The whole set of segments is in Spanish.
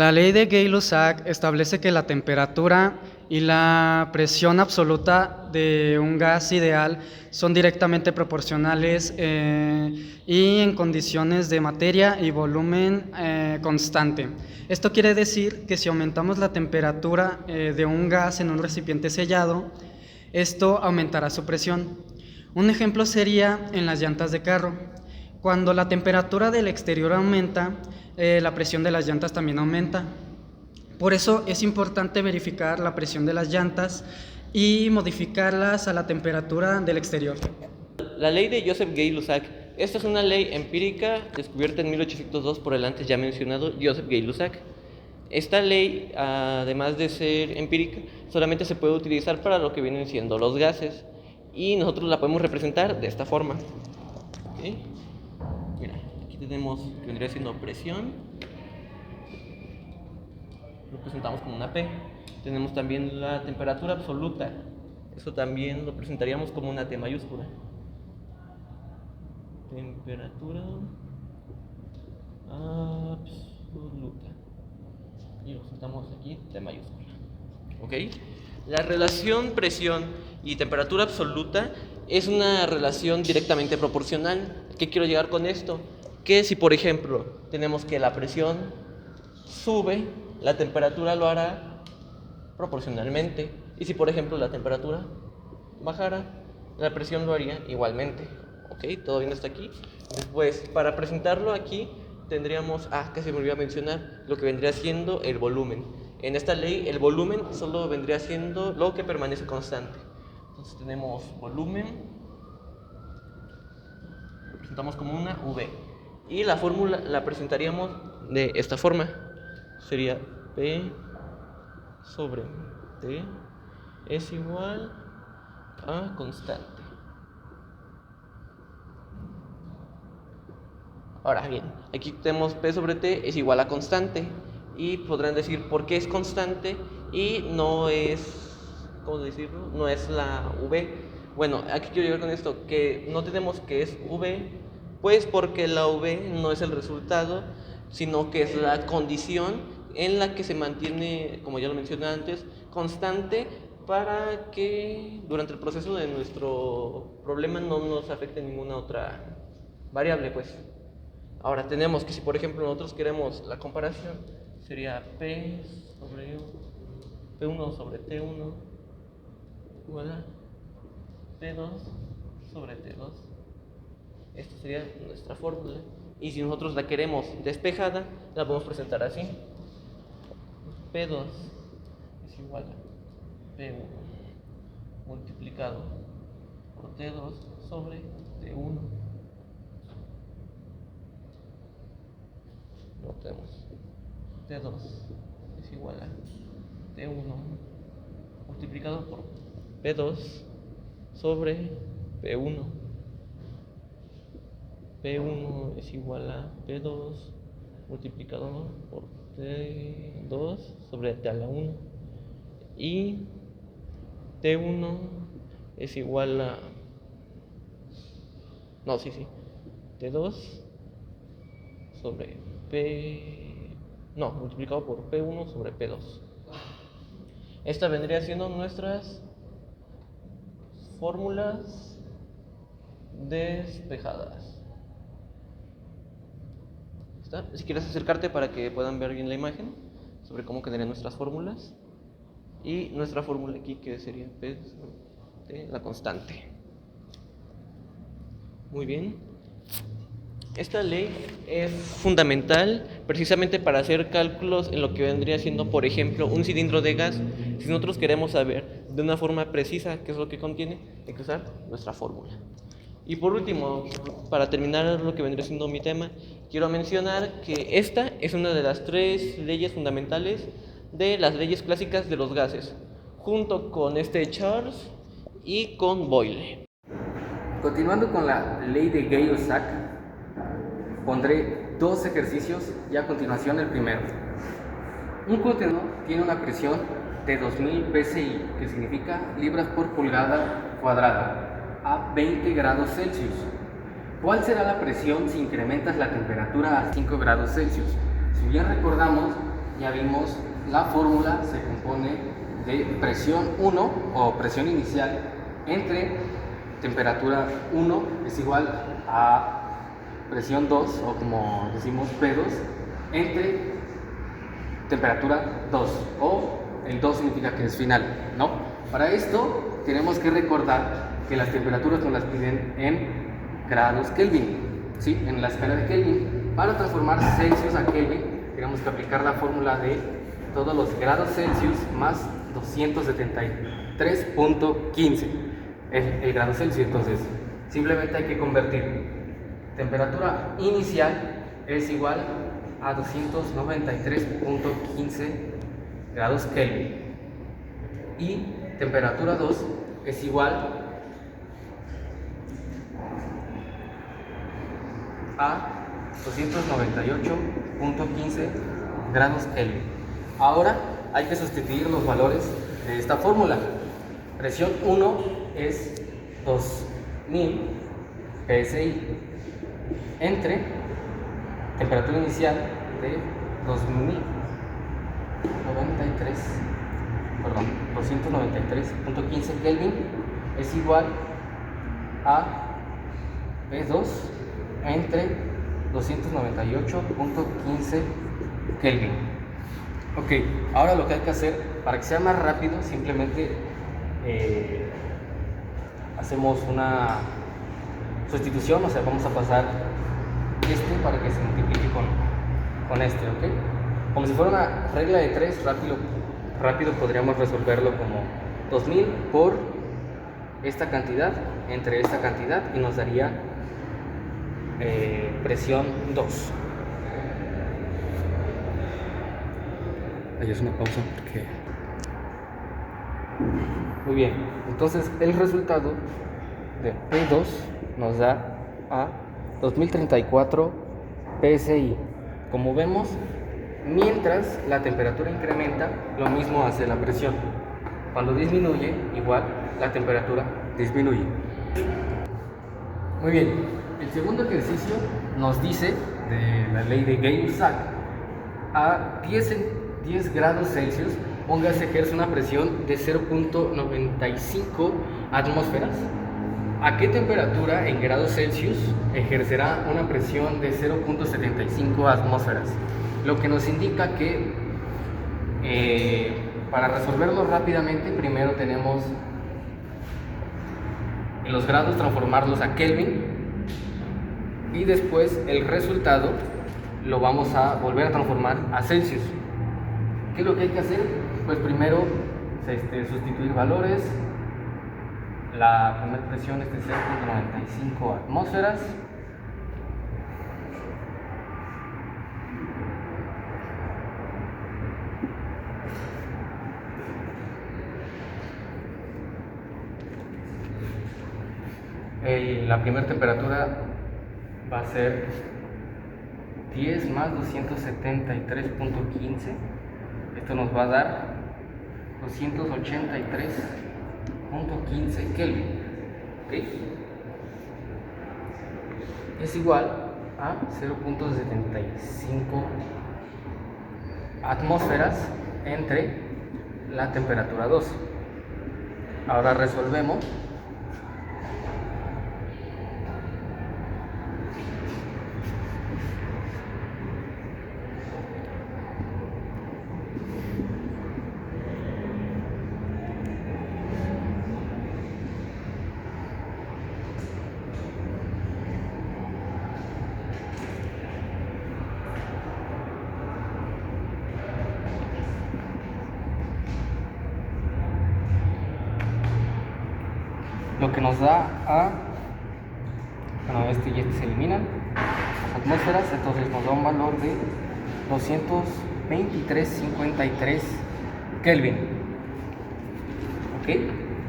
La ley de Gay-Lussac establece que la temperatura y la presión absoluta de un gas ideal son directamente proporcionales y en condiciones de materia y volumen constante. Esto quiere decir que si aumentamos la temperatura de un gas en un recipiente sellado, esto aumentará su presión. Un ejemplo sería en las llantas de carro. Cuando la temperatura del exterior aumenta, la presión de las llantas también aumenta. Por eso es importante verificar la presión de las llantas y modificarlas a la temperatura del exterior. La ley de Joseph Gay-Lussac. Esta es una ley empírica descubierta en 1802 por el antes ya mencionado Joseph Gay-Lussac. Esta ley, además de ser empírica, solamente se puede utilizar para lo que vienen siendo los gases, y nosotros la podemos representar de esta forma. ¿Okay? Mira, aquí tenemos que vendría siendo presión, lo presentamos como una P. Tenemos también la temperatura absoluta, eso también lo presentaríamos como una T mayúscula. Temperatura absoluta, y lo presentamos aquí T mayúscula. ¿Ok? La relación presión y temperatura absoluta es una relación directamente proporcional. ¿Qué quiero llegar con esto? Que si por ejemplo tenemos que la presión sube, la temperatura lo hará proporcionalmente, y si por ejemplo la temperatura bajara, la presión lo haría igualmente. ¿Ok? ¿Todo bien hasta aquí? Después, para presentarlo aquí tendríamos, que se me olvidó mencionar, lo que vendría siendo el volumen. En esta ley el volumen solo vendría siendo lo que permanece constante. Entonces tenemos volumen, lo presentamos como una V, y la fórmula la presentaríamos de esta forma. Sería P sobre T es igual a constante. Ahora bien, aquí tenemos P sobre T es igual a constante, y podrán decir por qué es constante y no es, ¿cómo decirlo? No es la V. Bueno, aquí quiero llegar con esto, que no tenemos que es V, pues porque la V no es el resultado, sino que es la condición en la que se mantiene, como ya lo mencioné antes, constante, para que durante el proceso de nuestro problema no nos afecte ninguna otra variable, pues. Ahora tenemos que si por ejemplo nosotros queremos la comparación, sería P sobre P1 sobre T1 igual a P2 sobre T2. Esta sería nuestra fórmula. Y si nosotros la queremos despejada, la podemos presentar así. P2 es igual a P1 multiplicado por T2 sobre T1. Notemos, T2 es igual a T1 multiplicado por P2 sobre P1. P1 es igual a P2 multiplicado por T2 sobre T a la 1. Y T1 es igual a... No, sí. T2 sobre multiplicado por P1 sobre P2. Esta vendría siendo nuestras fórmulas despejadas. ¿Está? Si quieres acercarte para que puedan ver bien la imagen sobre cómo quedarían nuestras fórmulas. Y nuestra fórmula aquí que sería P de la constante. Muy bien. Esta ley es fundamental precisamente para hacer cálculos en lo que vendría siendo, por ejemplo, un cilindro de gas. Si nosotros queremos saber de una forma precisa qué es lo que contiene, hay que usar nuestra fórmula. Y por último, para terminar lo que vendría siendo mi tema, quiero mencionar que esta es una de las 3 leyes fundamentales de las leyes clásicas de los gases, junto con Charles y con Boyle. Continuando con la ley de Gay-Lussac, pondré 2 ejercicios y a continuación el primero. Un contenedor tiene una presión de 2000 psi, que significa libras por pulgada cuadrada, a 20 grados Celsius. ¿Cuál será la presión si incrementas la temperatura a 5 grados Celsius? Si bien recordamos, ya vimos, la fórmula se compone de presión 1 o presión inicial entre temperatura 1 es igual a presión 2 o como decimos P2 entre temperatura 2 o el 2 significa que es final, ¿no? Para esto tenemos que recordar que las temperaturas nos las piden en grados Kelvin, ¿sí? En la escala de Kelvin. Para transformar Celsius a Kelvin tenemos que aplicar la fórmula de todos los grados Celsius más 273.15 el grado Celsius. Entonces simplemente hay que convertir temperatura inicial es igual a 293.15 grados Kelvin y temperatura 2 es igual a 298.15 grados Kelvin. Ahora hay que sustituir los valores de esta fórmula. Presión 1 es 2000 psi entre temperatura inicial de 293.15 Kelvin es igual a P2 entre 298.15 Kelvin. Ok, ahora lo que hay que hacer para que sea más rápido, simplemente hacemos una sustitución, o sea, vamos a pasar este para que se multiplique con este, ¿ok? Como si fuera una regla de 3, rápido podríamos resolverlo como 2000 por esta cantidad entre esta cantidad y nos daría presión 2. Ahí es una pausa porque... Muy bien, entonces el resultado de P2 nos da a 2034 psi. Como vemos, mientras la temperatura incrementa, lo mismo hace la presión. Cuando disminuye, igual la temperatura disminuye. Muy bien, el segundo ejercicio nos dice de la ley de Gay-Lussac a 10 grados Celsius, póngase ejerce una presión de 0.95 atmósferas. ¿A qué temperatura en grados Celsius ejercerá una presión de 0.75 atmósferas? Lo que nos indica que para resolverlo rápidamente, primero tenemos los grados transformarlos a Kelvin y después el resultado lo vamos a volver a transformar a Celsius. ¿Qué es lo que hay que hacer? Pues primero sustituir valores. La primera presión es de 0.95 atmósferas. La primera temperatura va a ser 10 más 273.15. Esto nos va a dar 283.15 Kelvin. ¿Okay? Es igual a 0.75 atmósferas entre la temperatura 2. Ahora resolvemos. Lo que nos da a, bueno, este y este se eliminan, las atmósferas, entonces nos da un valor de 223.53 Kelvin. ¿Ok?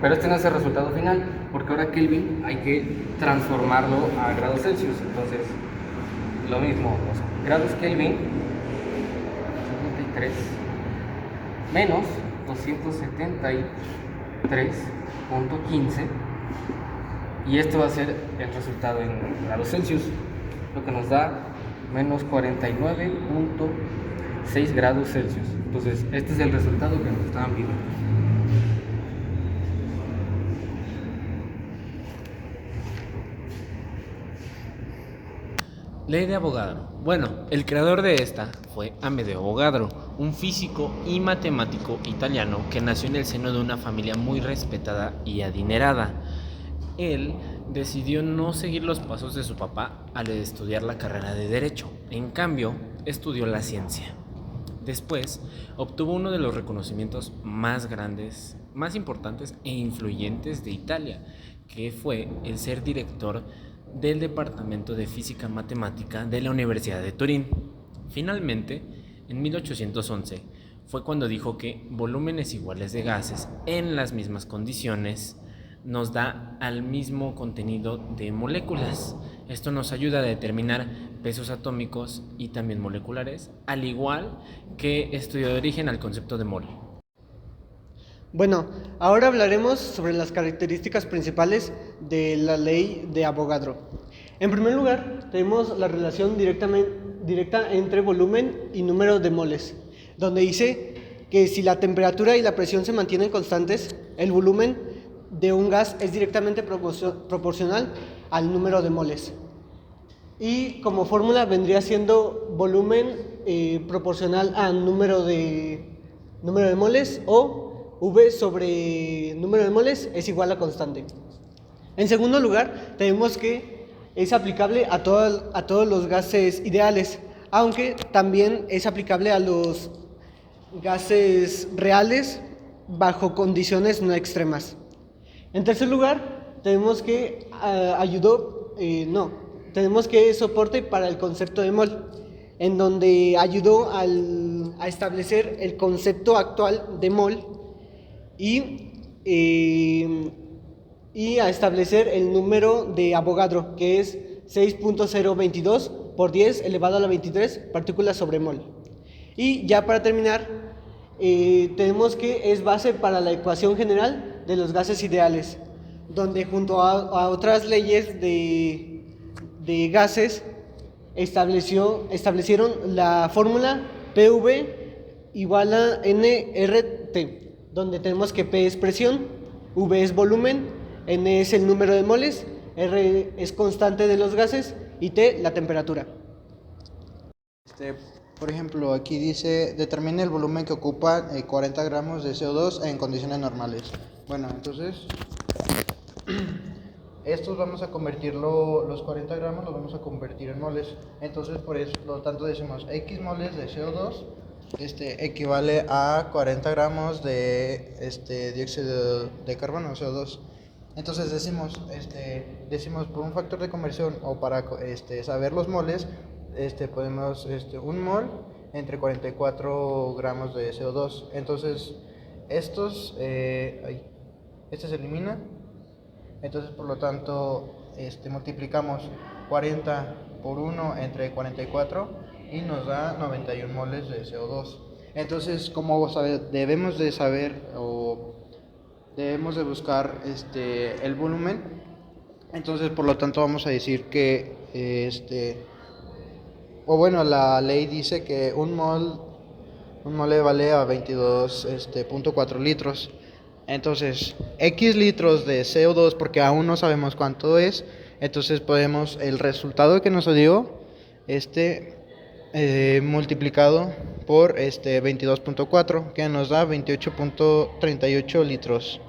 Pero este no es el resultado final, porque ahora Kelvin hay que transformarlo a grados Celsius. Entonces, lo mismo, los grados Kelvin, 53 menos 273.15. Y esto va a ser el resultado en grados Celsius, lo que nos da menos 49.6 6 grados Celsius. Entonces, este es el resultado que nos estaban pidiendo. Ley de Avogadro. Bueno, el creador de esta fue Amedeo Avogadro, un físico y matemático italiano que nació en el seno de una familia muy respetada y adinerada. Él decidió no seguir los pasos de su papá al estudiar la carrera de Derecho. En cambio, estudió la ciencia. Después, obtuvo uno de los reconocimientos más grandes, más importantes e influyentes de Italia, que fue el ser director del Departamento de Física Matemática de la Universidad de Turín. Finalmente, en 1811, fue cuando dijo que volúmenes iguales de gases en las mismas condiciones nos da al mismo contenido de moléculas. Esto nos ayuda a determinar pesos atómicos y también moleculares, al igual que estudio de origen al concepto de mol. Bueno, ahora hablaremos sobre las características principales de la ley de Avogadro. En primer lugar, tenemos la relación directa entre volumen y número de moles, donde dice que si la temperatura y la presión se mantienen constantes, el volumen de un gas es directamente proporcional al número de moles. Y como fórmula vendría siendo volumen proporcional al número de moles, o V sobre número de moles es igual a constante. En segundo lugar, tenemos que es aplicable a todos los gases ideales, aunque también es aplicable a los gases reales bajo condiciones no extremas. En tercer lugar, tenemos que tenemos que soporte para el concepto de mol, en donde ayudó a establecer el concepto actual de mol y a establecer el número de Avogadro, que es 6.022 por 10 elevado a la 23 partículas sobre mol. Y ya para terminar, tenemos que es base para la ecuación general de los gases ideales, donde junto a otras leyes de gases establecieron la fórmula PV igual a nRT, donde tenemos que P es presión, V es volumen, N es el número de moles, R es constante de los gases y T la temperatura. Por ejemplo, aquí dice, determine el volumen que ocupa 40 gramos de CO2 en condiciones normales. Bueno, entonces, estos vamos a convertirlo, los 40 gramos los vamos a convertir en moles. Entonces, por eso, por lo tanto, decimos X moles de CO2 equivale a 40 gramos de dióxido de carbono, CO2. Entonces decimos por un factor de conversión o para saber los moles, podemos un mol entre 44 gramos de CO2. Entonces este se elimina. Entonces por lo tanto multiplicamos 40 por 1 entre 44 y nos da 91 moles de CO2. Entonces, como debemos de saber o debemos de buscar el volumen, entonces por lo tanto vamos a decir que la ley dice que un mol vale a 22.4 litros. Entonces, X litros de CO2, porque aún no sabemos cuánto es, entonces podemos, el resultado que nos dio, multiplicado por 22.4, que nos da 28.38 litros.